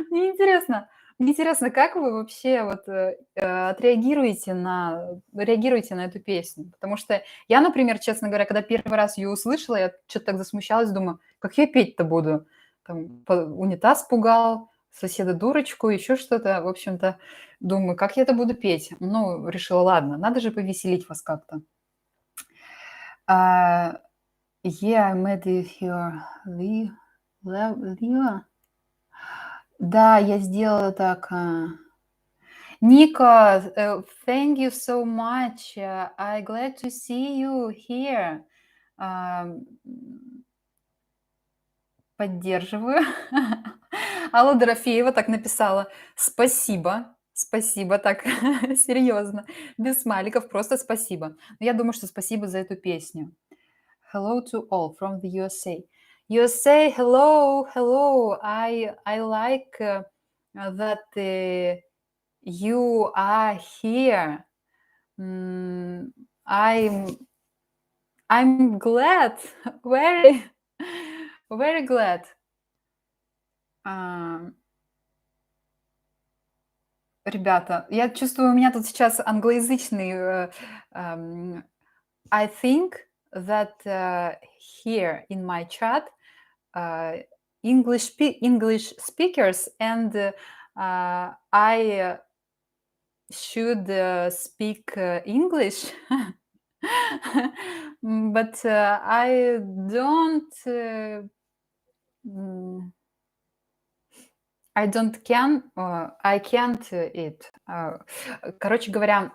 Мне интересно, Мне интересно, как вы вообще вот, реагируете на эту песню? Потому что я, например, честно говоря, когда первый раз ее услышала, я чё-то так засмущалась, думаю: "Как я петь-то буду?" Там унитаз пугал, соседа дурочку, еще что-то. В общем-то, думаю: "Как я это буду петь?" Ну, решила: ладно, надо же повеселить вас как-то. А, yeah, I met with your Leo. Да, я сделала так. Ника, thank you so much. I glad to see you here. Ам, Поддерживаю. Алла Дорофеева так написала: "Спасибо, спасибо". Так серьезно, без смайликов, просто спасибо. Но я думаю, что спасибо за эту песню. Hello to all from the USA. USA, hello, hello. I like that you are here. Mm, I'm glad, very, very glad. А, Ребята, я чувствую, у меня тут сейчас англоязычный. I think that here in my chat uh, English speakers and I should speak English, but I don't. Mm, I don't can, I can't it. Короче говоря,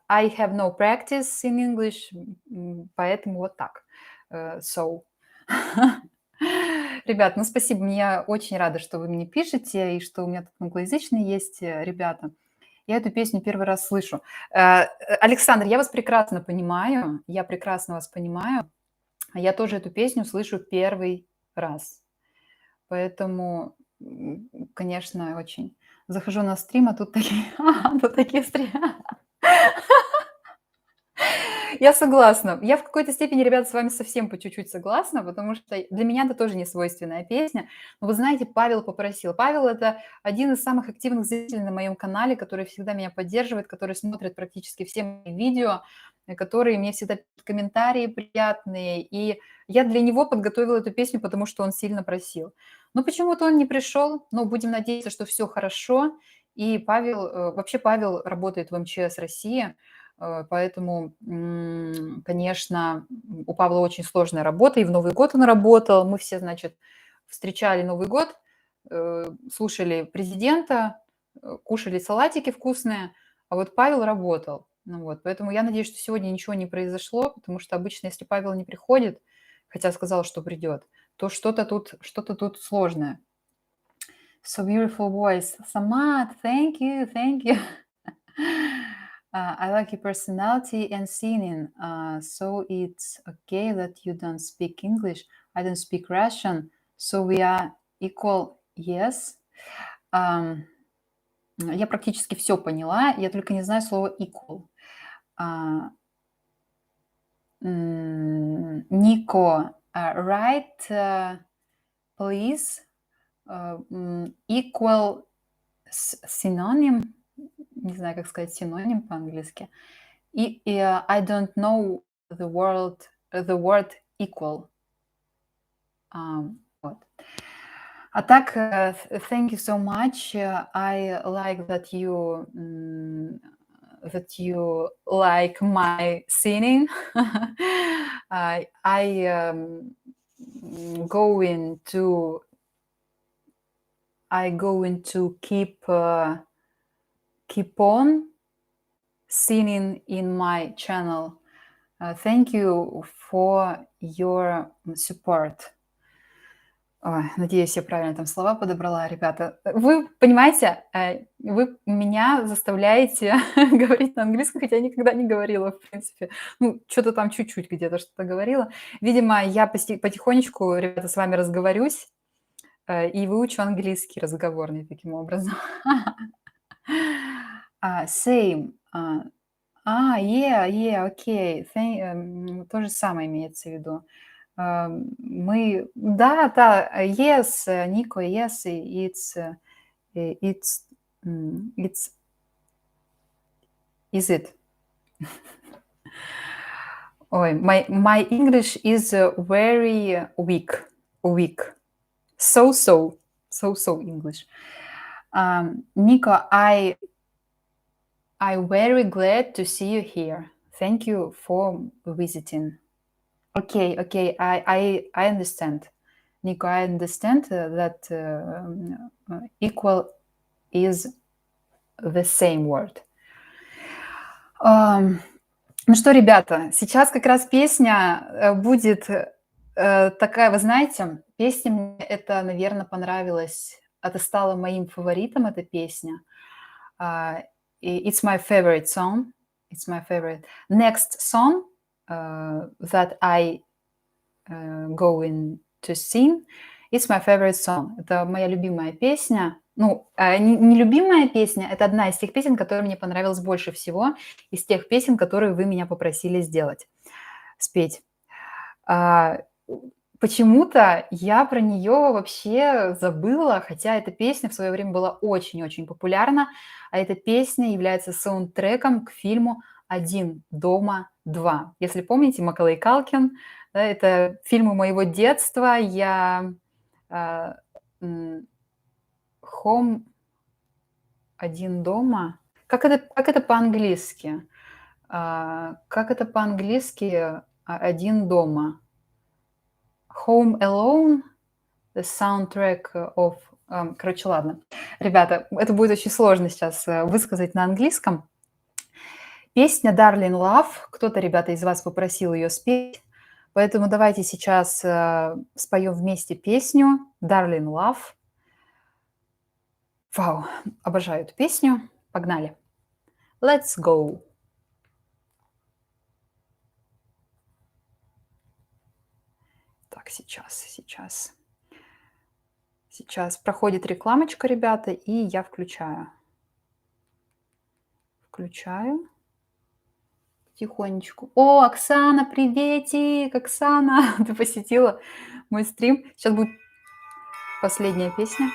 I have no practice in English, поэтому вот так. So. Ребят, ну спасибо, мне очень рада, что вы мне пишете, и что у меня тут англоязычные есть ребята. Я эту песню первый раз слышу. Александр, я вас прекрасно понимаю, я прекрасно вас понимаю. Я тоже эту песню слышу первый раз. Поэтому, конечно, очень. Захожу на стрим, а тут такие, тут такие стримы. Я согласна. Я в какой-то степени, ребята, с вами совсем по чуть-чуть согласна, потому что для меня это тоже не свойственная песня. Но вы знаете, Павел попросил. Павел – это один из самых активных зрителей на моем канале, который всегда меня поддерживает, который смотрит практически все мои видео, который мне всегда пишет комментарии приятные. И я для него подготовила эту песню, потому что он сильно просил. Но почему-то он не пришел, но будем надеяться, что все хорошо. И Павел, вообще Павел работает в МЧС России, поэтому, конечно, у Павла очень сложная работа, и в Новый год он работал. Мы все, значит, встречали Новый год, слушали президента, кушали салатики вкусные, а вот Павел работал. Ну вот, поэтому я надеюсь, что сегодня ничего не произошло, потому что обычно, если Павел не приходит, хотя сказал, что придет, то что-то тут сложное. So beautiful voice. Samad, thank you, thank you. I like your personality and singing. So it's okay that you don't speak English. I don't speak Russian. So we are equal. Yes. Я практически все поняла. Я только не знаю слово equal. Nico, write, please. Equal синоним. Не знаю, как сказать синоним по-английски. И I don't know the word equal. Вот. А так, thank you so much. I like that you like my singing. I going to keep on singing in my channel. Thank you for your support. Ой, надеюсь, я правильно там слова подобрала, ребята. Вы понимаете, вы меня заставляете говорить на английском, хотя я никогда не говорила, в принципе. Ну, что-то там чуть-чуть где-то что-то говорила. Видимо, я потихонечку, ребята, с вами разговорюсь и выучу английский разговорный таким образом. Same. Yeah, окей. То же самое имеется в виду. Да, yes, Nico, yes, it's It's is it? Ой, my English is very weak. Weak. So English. Nico, I very glad to see you here. Thank you for visiting. Okay, I understand. Nico, I understand that equal is the same word. Ну что, ребята, сейчас как раз песня будет такая, вы знаете, песня мне это, наверное, понравилась. Это стало моим фаворитом, эта песня. It's my favorite song. It's my favorite. Next song that I going to sing. It's my favorite song. Это моя любимая песня. Ну, не любимая песня, это одна из тех песен, которая мне понравилась больше всего, из тех песен, которые вы меня попросили сделать, спеть. Почему-то я про нее вообще забыла, хотя эта песня в свое время была очень-очень популярна, а эта песня является саундтреком к фильму «Один дома 2». Если помните, Маколей Калкин, да, это фильмы моего детства. Я «Home», «Один дома». Как это по-английски? Как это по-английски «Один дома»? Home Alone, the soundtrack of... Короче, ладно. Ребята, это будет очень сложно сейчас высказать на английском. Песня Darling Love. Кто-то, ребята, из вас попросил ее спеть. Поэтому давайте сейчас споем вместе песню Darling Love. Вау, обожаю эту песню. Погнали. Let's go. Так, сейчас. Сейчас проходит рекламочка, ребята, и я включаю. Включаю. Тихонечку. О, Оксана, приветик! Оксана, ты посетила мой стрим. Сейчас будет последняя песня.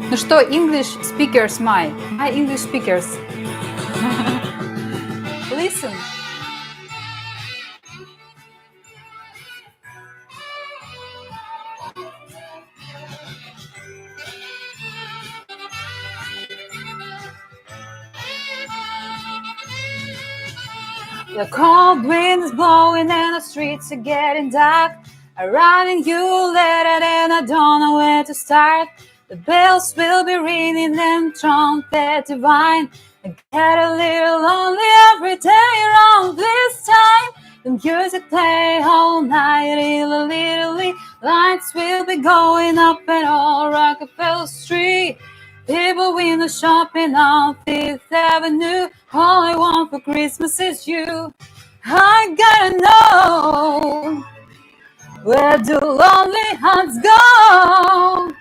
Ну что, English speakers, my English speakers. Listen. The cold wind is blowing and the streets are getting dark. I'm running you later and I don't know where to start. The bells will be ringing and trumpet divine. I get a little lonely every day around this time. The music play all night, little lights will be going up and all Rockefeller Street. People window shopping on Fifth Avenue. All I want for Christmas is you. I gotta know, where do lonely hearts go?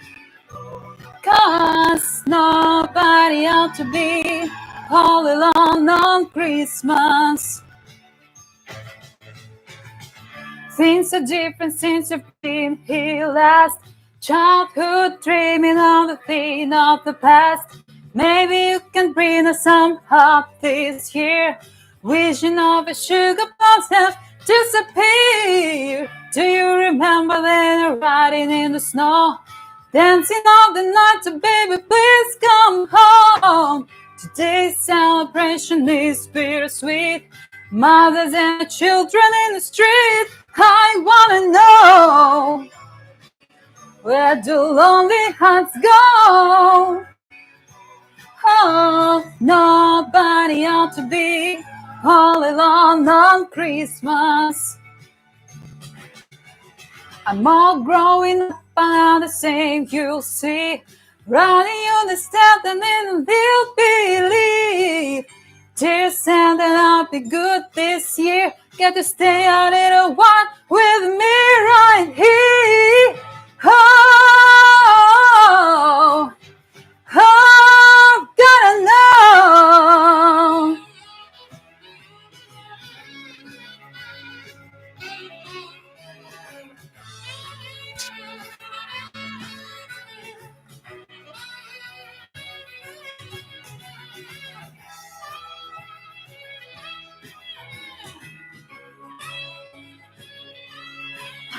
'Cause nobody ought to be all alone on Christmas. Things are different since you've been here last. Childhood dreaming of the thing of the past. Maybe you can bring us some hope this year. Wishing of a sugar plums have disappeared. Do you remember then riding in the snow? Dancing all the night to baby, please come home. Today's celebration is bittersweet. Mothers and children in the street. I wanna know, where do lonely hearts go? Oh, nobody ought to be all alone on Christmas. I'm all growing up on the same, you'll see. Running on the step and then they'll believe. Dear Santa, I'll be good this year. Get to stay a little while with me right here. Oh, gotta know.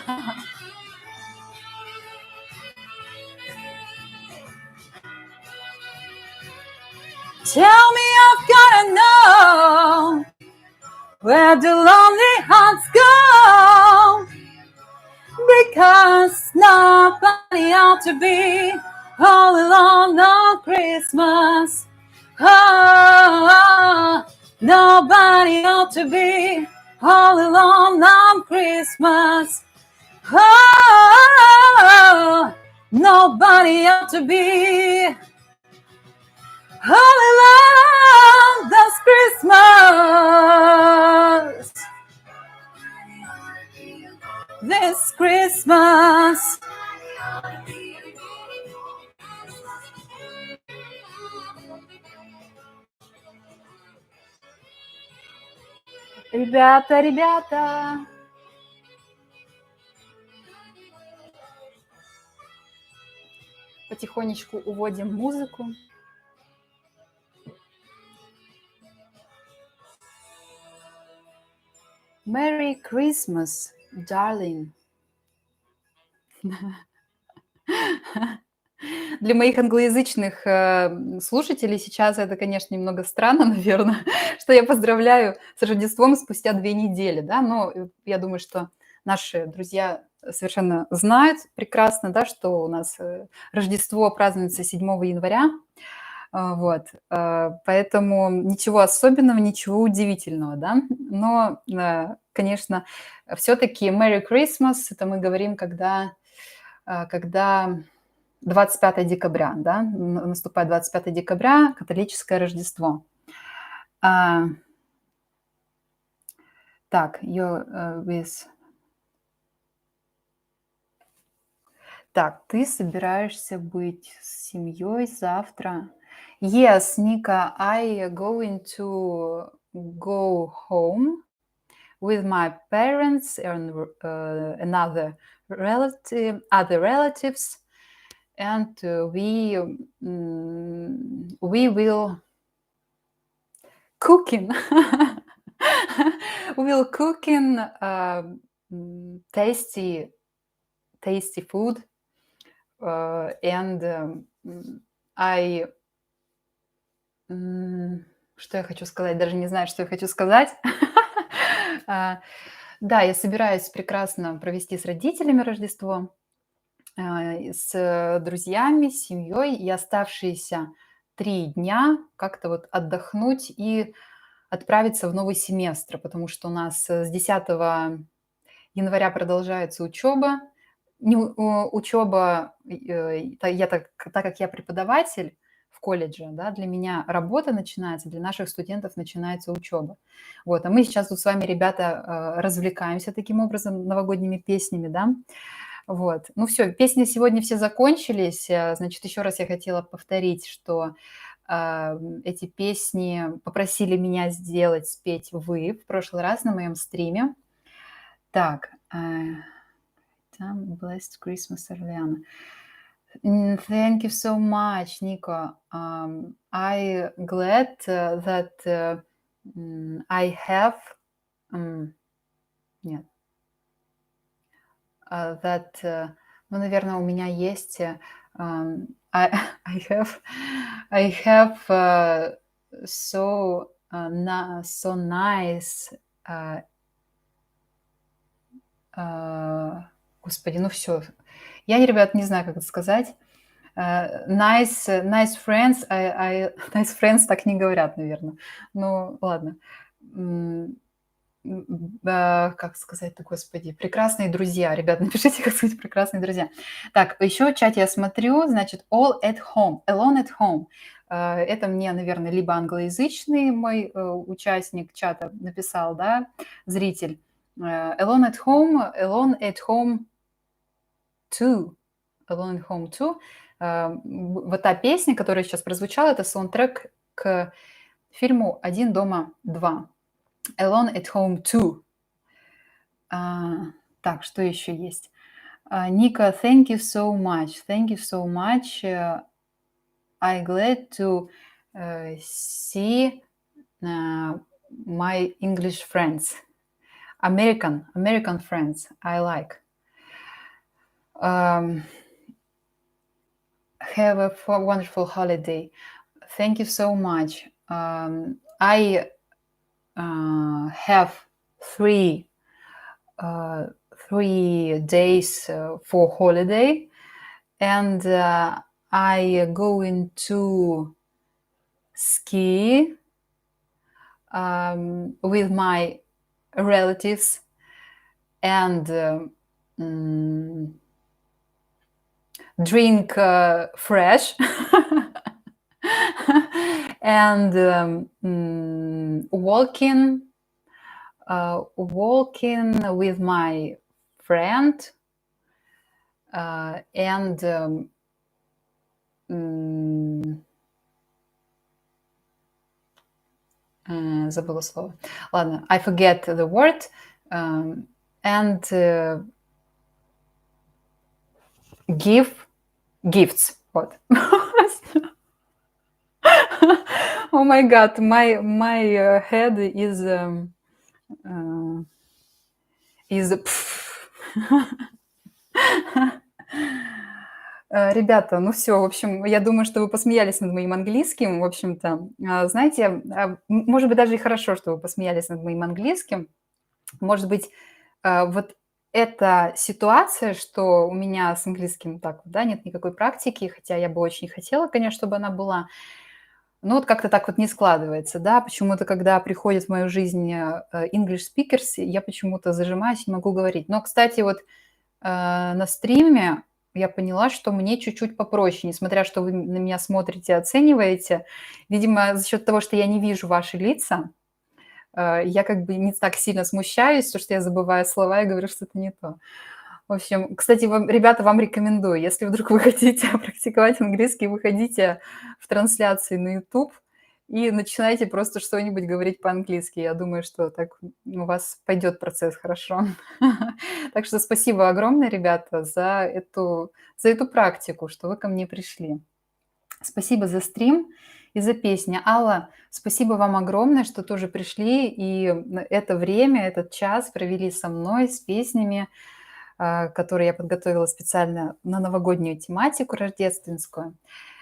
Tell me I've gotta know where the lonely hearts go, because nobody ought to be all alone on Christmas. Oh, nobody ought to be all alone on Christmas. Oh, nobody ought to be all alone this Christmas. This Christmas. Ребята, ребята. Потихонечку уводим музыку. Merry Christmas, darling. Для моих англоязычных слушателей сейчас это, конечно, немного странно, наверное, что я поздравляю с Рождеством спустя 2 недели, да, но я думаю, что наши друзья совершенно знают прекрасно, да, что у нас Рождество празднуется 7 января, вот, поэтому ничего особенного, ничего удивительного, да, но, конечно, все-таки Merry Christmas, это мы говорим, когда 25 декабря, да, наступает 25 декабря, католическое Рождество. Так, Так, ты собираешься быть с семьей завтра? Yes, Nika, I going to go home with my parents and other relatives, and we will cooking. We will cooking tasty food, and что я хочу сказать? Даже не знаю, что я хочу сказать. Да, я собираюсь прекрасно провести с родителями Рождество, с друзьями, с семьей, и оставшиеся 3 дня как-то вот отдохнуть и отправиться в новый семестр, потому что у нас с 10 января продолжается учеба. Учеба, так как я преподаватель в колледже, да, для меня работа начинается, для наших студентов начинается учеба. Вот, а мы сейчас тут с вами, ребята, развлекаемся таким образом новогодними песнями, да. Вот. Ну все, песни сегодня все закончились. Значит, еще раз я хотела повторить, что эти песни попросили меня спеть вы в прошлый раз на моем стриме. Так, Blessed Christmas, Orleana. Thank you so much, Nico. I glad that I have нет. That, ну, наверное, у меня есть I have so nice. Господи, ну все. Я, ребят, не знаю, как это сказать. Nice friends. Nice friends так не говорят, наверное. Ну, ладно. Как сказать-то, господи, прекрасные друзья. Ребят, напишите, как сказать прекрасные друзья. Так, еще в чате я смотрю, значит, all at home, alone at home. Это мне, наверное, либо англоязычный мой участник чата написал, да, зритель. Alone at home too. Alone at home too. Вот та песня, которая сейчас прозвучала, это саундтрек к фильму «Один дома 2». Alone at home too. Так, что еще есть? Ника, thank you so much. Thank you so much. I glad to see my English friends. American friends, I like. Um, have a wonderful holiday. Thank you so much. I have three 3 days for holiday, and I going to ski with my relatives and drink fresh and walking with my friend and забыла слово. Ладно, I forget the word. And give gifts. Вот. Oh my God, my head is Ребята, ну все, в общем, я думаю, что вы посмеялись над моим английским, в общем-то. Знаете, может быть, даже и хорошо, что вы посмеялись над моим английским. Может быть, вот эта ситуация, что у меня с английским так вот, да, нет никакой практики, хотя я бы очень хотела, конечно, чтобы она была, но вот как-то так вот не складывается, да. Почему-то, когда приходит в мою жизнь English speakers, я почему-то зажимаюсь, не могу говорить. Но, кстати, вот на стриме я поняла, что мне чуть-чуть попроще, несмотря что вы на меня смотрите, оцениваете. Видимо, за счет того, что я не вижу ваши лица, я как бы не так сильно смущаюсь, то, что я забываю слова и говорю что-то не то. В общем, кстати, ребята, вам рекомендую, если вдруг вы хотите практиковать английский, выходите в трансляции на YouTube и начинайте просто что-нибудь говорить по-английски. Я думаю, что так у вас пойдет процесс хорошо. Так что спасибо огромное, ребята, за эту практику, что вы ко мне пришли. Спасибо за стрим и за песни. Алла, спасибо вам огромное, что тоже пришли и это время, этот час провели со мной с песнями, которые я подготовила специально на новогоднюю тематику рождественскую.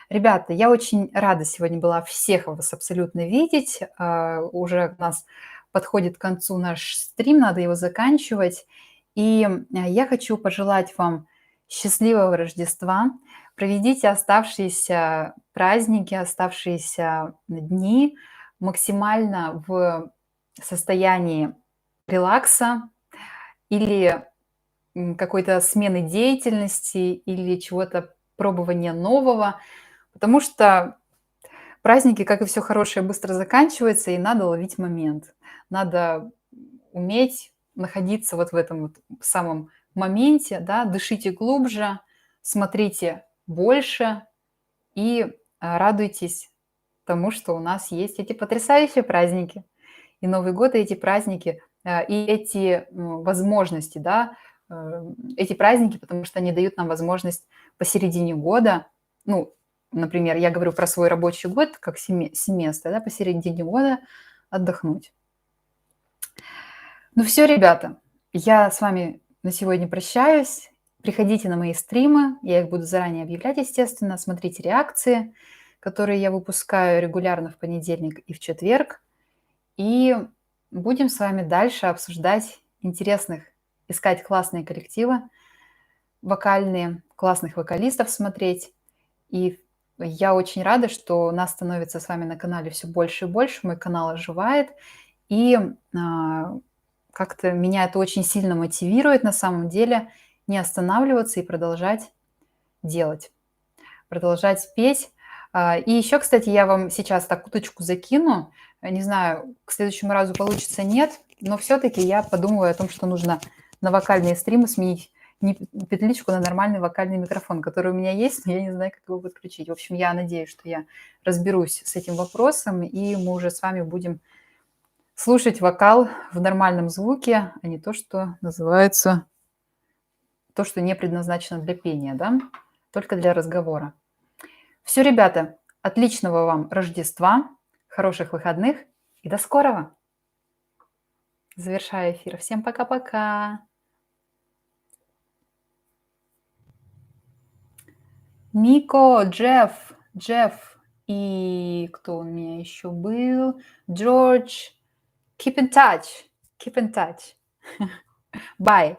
Ребята, я очень рада сегодня была всех вас абсолютно видеть. Уже у нас подходит к концу наш стрим, надо его заканчивать. И я хочу пожелать вам счастливого Рождества. Проведите оставшиеся праздники, оставшиеся дни максимально в состоянии релакса или какой-то смены деятельности или чего-то пробования нового, потому что праздники, как и все хорошее, быстро заканчиваются, и надо ловить момент. Надо уметь находиться вот в этом вот самом моменте, да, дышите глубже, смотрите больше и радуйтесь тому, что у нас есть эти потрясающие праздники. И Новый год, и эти праздники, и эти возможности, да, эти праздники, потому что они дают нам возможность посередине года, ну, например, я говорю про свой рабочий год как семестр, да, посередине года отдохнуть. Ну все, ребята, я с вами на сегодня прощаюсь. Приходите на мои стримы, я их буду заранее объявлять, естественно. Смотрите реакции, которые я выпускаю регулярно в понедельник и в четверг. И будем с вами дальше обсуждать искать классные коллективы вокальные, классных вокалистов смотреть. И я очень рада, что нас становится с вами на канале все больше и больше, мой канал оживает. И как-то меня это очень сильно мотивирует на самом деле не останавливаться и продолжать делать, продолжать петь. И еще, кстати, я вам сейчас так уточку закину. Не знаю, к следующему разу получится, нет, но все-таки я подумываю о том, что нужно на вокальные стримы сменить петличку на нормальный вокальный микрофон, который у меня есть, но я не знаю, как его подключить. В общем, я надеюсь, что я разберусь с этим вопросом, и мы уже с вами будем слушать вокал в нормальном звуке, а не то, что называется, то, что не предназначено для пения, да, только для разговора. Все, ребята, отличного вам Рождества, хороших выходных и до скорого. Завершаю эфир. Всем пока-пока. Мико, Джефф и кто у меня еще был? Джордж. Keep in touch. Bye.